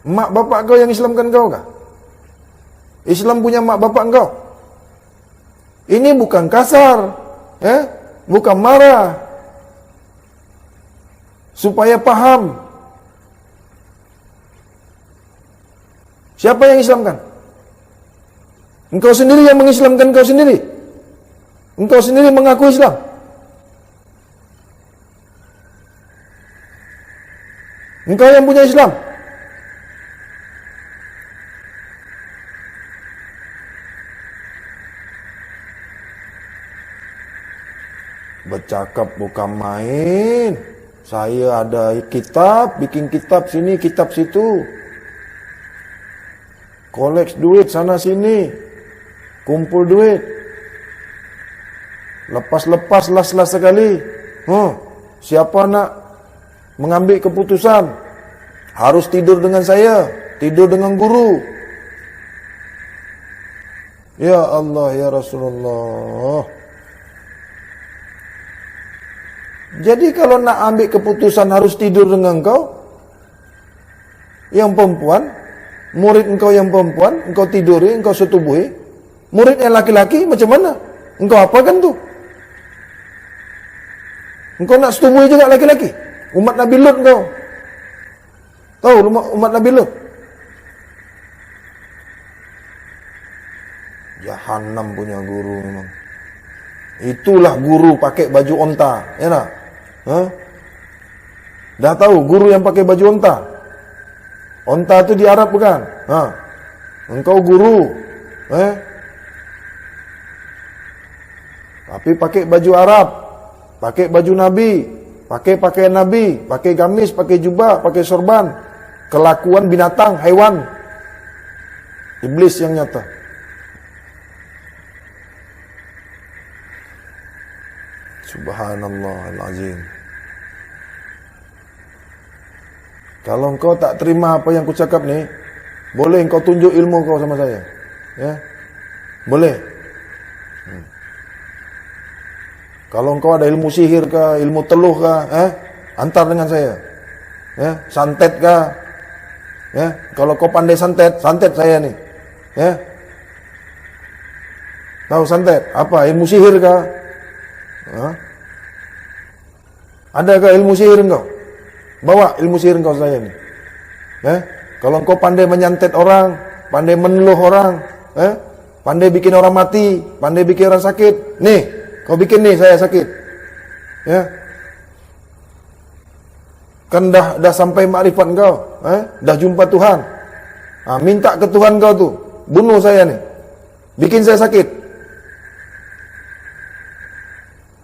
Mak bapak kau yang Islamkan kau kah? Islam punya mak bapak engkau? Ini bukan kasar, bukan marah, supaya paham. Siapa yang Islamkan? Engkau sendiri yang mengislamkan kau sendiri. Engkau sendiri mengaku Islam. Engkau yang punya Islam. Bercakap bukan main. Saya ada kitab, bikin kitab sini, kitab situ. Koleks duit sana sini, kumpul duit, lepas-lepas las-las sekali. Siapa nak mengambil keputusan? Harus tidur dengan saya, tidur dengan guru. Ya Allah, ya Rasulullah. Jadi kalau nak ambil keputusan harus tidur dengan engkau, yang perempuan, murid engkau yang perempuan, engkau tiduri, engkau setubuhi. Murid yang laki-laki macam mana? Engkau apakan tu? Engkau nak setubuhi juga laki-laki? Umat Nabi Lut engkau. Tahu umat Nabi Lut? Jahannam punya guru memang. Itulah guru pakai baju onta, ya tak? Dah tahu guru yang pakai baju onta? Onta tu di Arab bukan? Engkau guru, tapi pakai baju Arab, pakai baju Nabi, pakai pakaian Nabi, pakai gamis, pakai jubah, pakai sorban. Kelakuan binatang, haiwan. Iblis yang nyata. Subhanallahal azim. Kalau engkau tak terima apa yang ku cakap ni, boleh engkau tunjuk ilmu kau sama saya. Ya. Boleh. Kalau engkau ada ilmu sihir ke, ilmu teluh ke, antar dengan saya. Ya, santet ke. Ya, kalau kau pandai santet, santet saya nih. Ya. Tahu santet? Apa? Ilmu sihir ke? Adakah ilmu sihir engkau? Bawa ilmu sihir engkau saya nih. Kalau engkau pandai menyantet orang, pandai meneluh orang, pandai bikin orang mati, pandai bikin orang sakit, nih, kau bikin nih saya sakit. Ya. Kan dah sampai makrifat engkau, dah jumpa Tuhan. Minta ke Tuhan kau tuh, bunuh saya nih. Bikin saya sakit.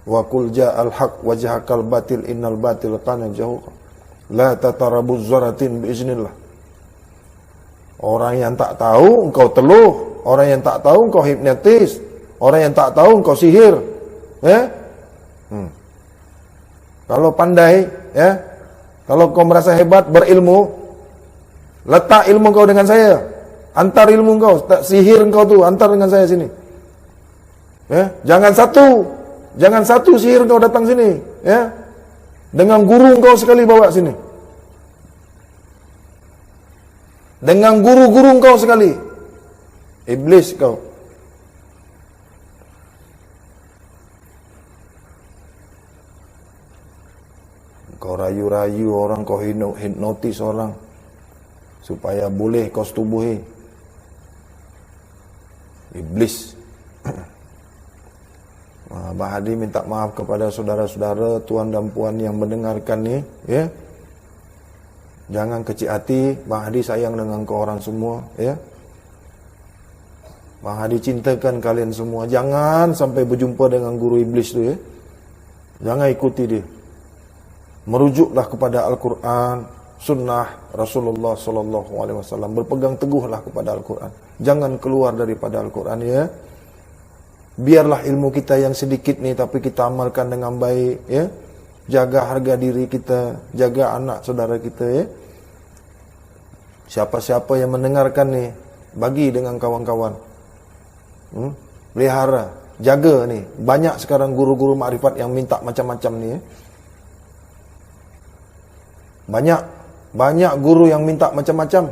Wa qul ja'al haq wa jahaqal batil innal batil kana zahuqa. La tatarabuz zaratin biiznillah. Orang yang tak tahu engkau teluh, orang yang tak tahu engkau hipnotis, orang yang tak tahu engkau sihir. Kalau pandai, kalau kau merasa hebat, berilmu, letak ilmu kau dengan saya. Antar ilmu kau, sihir engkau tuh antar dengan saya sini. Jangan satu sihir kau datang sini, ya. Dengan guru kau sekali bawa sini. Dengan guru-guru kau sekali. Iblis kau. Kau rayu-rayu orang, kau hipnotis orang supaya boleh kau setubuhi. Iblis. Abah Hadi minta maaf kepada saudara-saudara, tuan dan puan yang mendengarkan ni, ya. Jangan kecil hati, Abah Hadi sayang dengan kau orang semua, ya. Abah Hadi cintakan kalian semua. Jangan sampai berjumpa dengan guru iblis tu, ya. Jangan ikuti dia. Merujuklah kepada Al-Quran, sunnah Rasulullah SAW. Berpegang teguhlah kepada Al-Quran. Jangan keluar daripada Al-Quran, ya. Biarlah ilmu kita yang sedikit nih, tapi kita amalkan dengan baik, ya. Jaga harga diri kita, jaga anak saudara kita, ya. Siapa-siapa yang mendengarkan nih, bagi dengan kawan-kawan. Pelihara, jaga nih. Banyak sekarang guru-guru makrifat yang minta macam-macam nih, ya. Banyak guru yang minta macam-macam.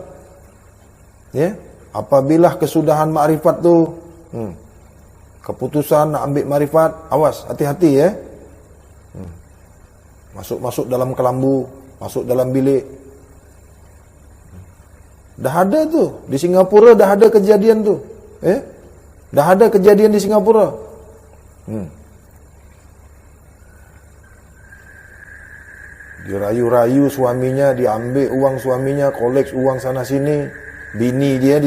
Ya. Apabila kesudahan makrifat tu, keputusan nak ambil makrifat, awas, hati-hati, ya. Masuk dalam kelambu, masuk dalam bilik. Dah ada tu, di Singapura dah ada kejadian tu. Dah ada kejadian di Singapura. Dirayu-rayu suaminya, diambil uang suaminya, koleks uang sana sini, bini dia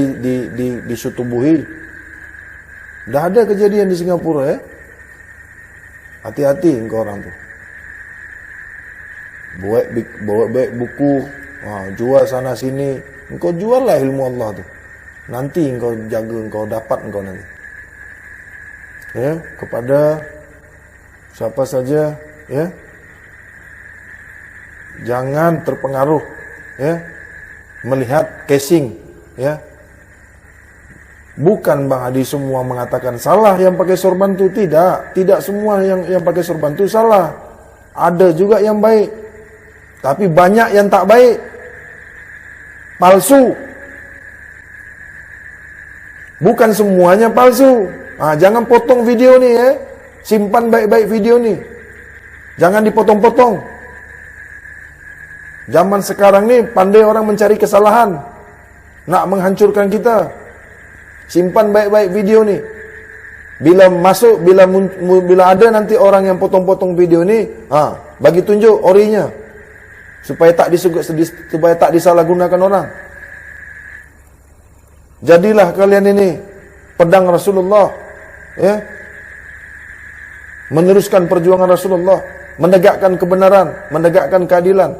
disutubuhi. Dah ada kejadian di Singapura, ya. Hati-hati engkau orang tu. Buat baik buku, jual sana sini. Engkau jual lah ilmu Allah tu. Nanti engkau jaga, engkau dapat engkau nanti. Ya, kepada siapa saja, ya. Jangan terpengaruh, ya. Melihat casing, ya. Bukan Bang Hadi semua mengatakan salah yang pakai sorban tu, tidak semua yang pakai sorban tu salah. Ada juga yang baik. Tapi banyak yang tak baik. Palsu. Bukan semuanya palsu. Jangan potong video ni, ya. Simpan baik-baik video ni. Jangan dipotong-potong. Zaman sekarang ni pandai orang mencari kesalahan, nak menghancurkan kita. Simpan baik-baik video ni. Bila masuk, bila ada nanti orang yang potong-potong video ni, bagi tunjuk orinya, supaya tak disalahgunakan orang. Jadilah kalian ini pedang Rasulullah, ya. Meneruskan perjuangan Rasulullah, menegakkan kebenaran, menegakkan keadilan,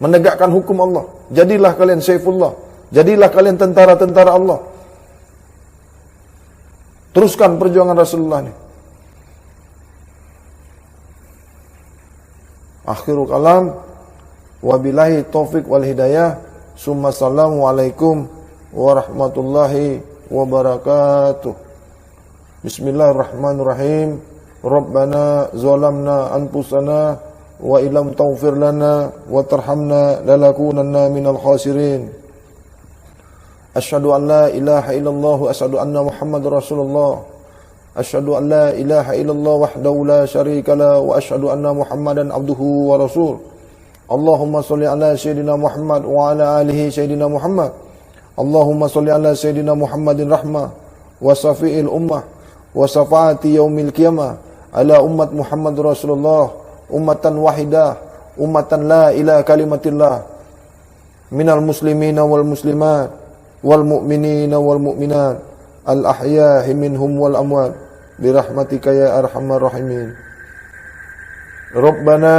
menegakkan hukum Allah. Jadilah kalian Saifullah, jadilah kalian tentara-tentara Allah. Teruskan perjuangan Rasulullah ni. Akhirul kalam, wabillahi taufik wal hidayah. Summa assalamualaikum warahmatullahi wabarakatuh. Bismillahirrahmanirrahim. Rabbana zalamna anfusana wa illam taghfir lana wa tarhamna lanakunanna minal khasirin. Asyhadu an la ilaha illallah wa asyhadu anna Muhammadar Rasulullah. Asyhadu an la ilaha illallah wahdahu la syarika la wa asyhadu anna Muhammadan abduhu wa rasul. Allahumma sholli ala sayyidina Muhammad wa ala alihi sayyidina Muhammad. Allahumma sholli ala sayyidina Muhammadin rahmah wa safi'il ummah wa safa'ati yaumil qiyamah ala ummat Muhammad Rasulullah ummatan wahidah ummatan la ilaha kalimatillah minal muslimina wal muslimat wal mu'minina wal mu'minat al ahya'i minhum wal amwat birahmatika ya arhamar rahimin. Rabbana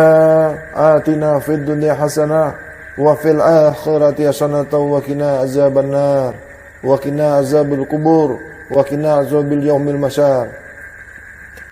atina fid dunya hasanah wa fil akhirati hasanatan wa qina azabannar wa qina azabil qubur wa qina azabil yaumil masyar.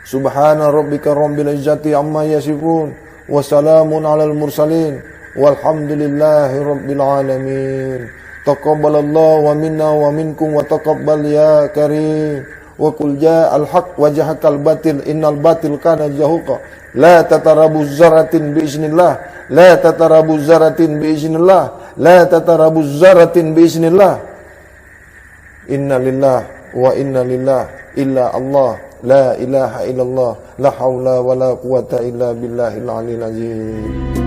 Subhana rabbika rabbil izzati amma yasifun wa salamun alal mursalin walhamdulillahi rabbil alamin. Taqabbalallahu wa minna wa minkum wa taqabbal ya karim. Wa qul ja'al haqq wa jahaqal batil innal batil kana zahuqa. La tatarabu zaratin biiznillah. La tatarabu zaratin biiznillah. La tatarabu zaratin biiznillah. Inna lillah wa inna lillah illa Allah. La ilaha illallah. La hawla wa la quwata illa billahil aliyil azim.